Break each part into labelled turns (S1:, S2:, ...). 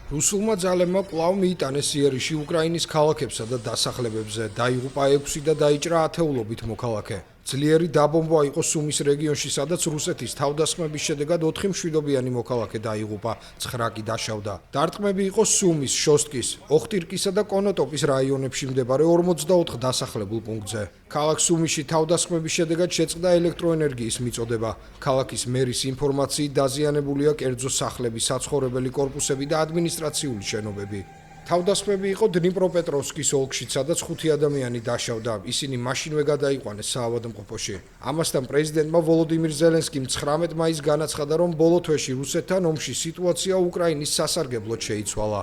S1: რუსულმა ძალებმა კვლავ მიიტანეს იერიში უკრაინის ქალაქებსა და დასახლებებზე, დაიღუპა 6 და დაიჭრა ათეულობით მოქალაქე. ძლიერი დაბომბვა იყო სუმის რეგიონში, სადაც რუსეთის თავდასხმების შედეგად 4 მშვიდობიანი მოქალაქე დაიღუპა, 9 კი დაშავდა. დარტყმები იყო სუმის, შოსტკის, ოხტირკისა და კონოტოპის რაიონებში მდებარე 44 დასახლებულ პუნქტზე. ქალაქ სუმიში თავდასხმების შედეგად შეწყდა ელექტროენერგიის მიწოდება. ქალაქის მერის ინფორმაციით დაზიანებულია კერძო სახლები, საცხოვრებელი კორპუსები და ადმინისტრაციული შენობები. თავდასხმები იყო დნიპროპეტროვსკის ოლქში, სადაც 5 ადამიანი დაშავდა. ისინი მაშინვე გადაიყვანეს საავადმყოფოში. ამასთან პრეზიდენტმა ვოლოდიმირ ზელენსკიმ 19 მაისს განაცხადა, რომ ბოლო თვეში რუსეთთან ომში სიტუაცია უკრაინის სასარგებლოდ შეიცვალა.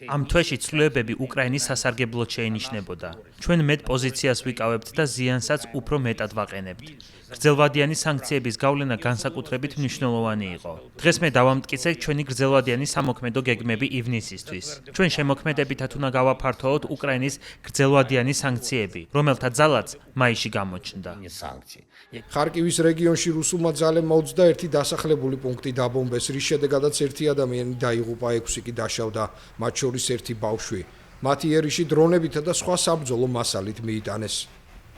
S2: ამ თვეში ცვლილებები უკრაინის სასარგებლოდ შეინიშნებოდა. ჩვენ მეტ პოზიციას ვიკავებთ და ზიანსაც უფრო მეტად ვაყენებთ. გრძელვადიანი სანქციების გავლენა განსაკუთრებით მნიშვნელოვანი იყო. დღეს მე დავამტკიცე ჩვენი გრძელვადიანი სამოქმედო გეგმები ივნისისთვის. ჩვენ შემოქმედებითად უნდა გავაფართოვოთ უკრაინის გრძელვადიანი სანქციები, რომელთა ძალაც მაისში გამოჩნდა.
S1: ხარკივის რეგიონში რუსულმა ძალებმა 21 დასახლებული პუნქტი დაბომბეს, რის შედეგადაც 1 ადამიანი დაიღუპა, 6 კი დაშავდა, მათ შორის 1 ბავშვი. მათი იერიში დრონებითა და სხვა საბრძოლო მასალით მიიტანეს.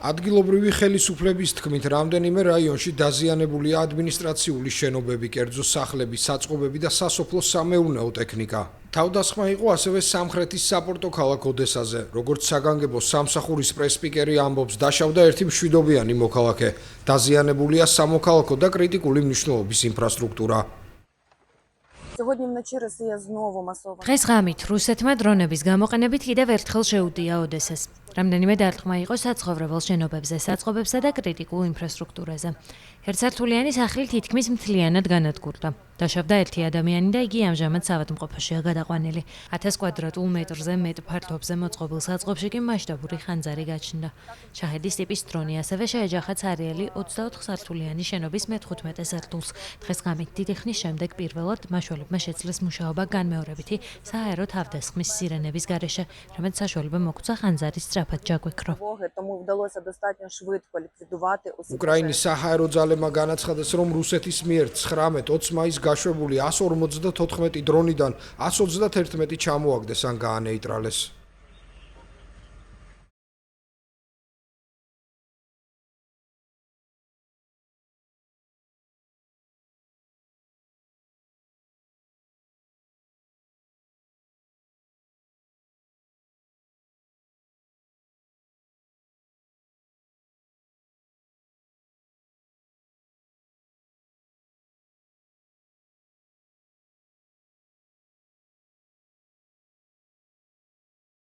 S1: ადგილობრივი ხელისუფლების თქმით, რამდენიმე რაიონში დაზიანებულია ადმინისტრაციული შენობები, კერძო სახლები, საწყობები და სასოფლო-სამეურნეო ტექნიკა. თავდასხმა იყო ასევე სამხრეთის საპორტო ქალაქ ოდესაზე. როგორც საგანგებო სამსახურის პრესპიკერი ამბობს, დაშავდა 1 მშვიდობიანი მოქალაქე. დაზიანებულია სამოქალაქო და კრიტიკული მნიშვნელობის ინფრასტრუქტურა.
S3: დღეს ღამით რუსეთმა დრონების გამოყენებით კიდევ ერთხელ შეუტია ოდესას. რამდენიმე დარტყმა იყო საცხოვრებელ შენობებზე, საწყობებსა და კრიტიკულ ინფრასტრუქტურაზე. ერთსართულიანი სახლი თითქმის მთლიანად განადგურდა. დაშავდა 1 ადამიანი და იგი ამჟამად საავადმყოფოშია გადაყვანილი. 1000 კვადრატულ მეტრზე მეტ ფართობზე მოწყობილ საწყობში კი მასშტაბური ხანძარი გაჩნდა. შაჰედის ტიპის დრონი ასევე შეეჯახა ცარიელი 24 სართულიანი შენობის მე-15 სართულს. დღეს ღამით დიდი ხნის შემდეგ პირველად მაშველებმა შეძლეს მუშაობა განმეორებითი სააერო თავდასხმის სირენების გარეშე, რომელიც საშუალება მოგცა ხანძარის სწრაფად ჯაგვექრო.
S1: უკრაინის საჰაერო ძალებმა განაცხადეს, რომ რუსეთის მიერ 19-20 მაისს გაშვებული 154 დრონიდან 131 ჩამოაგდეს ან გაანეიტრალეს.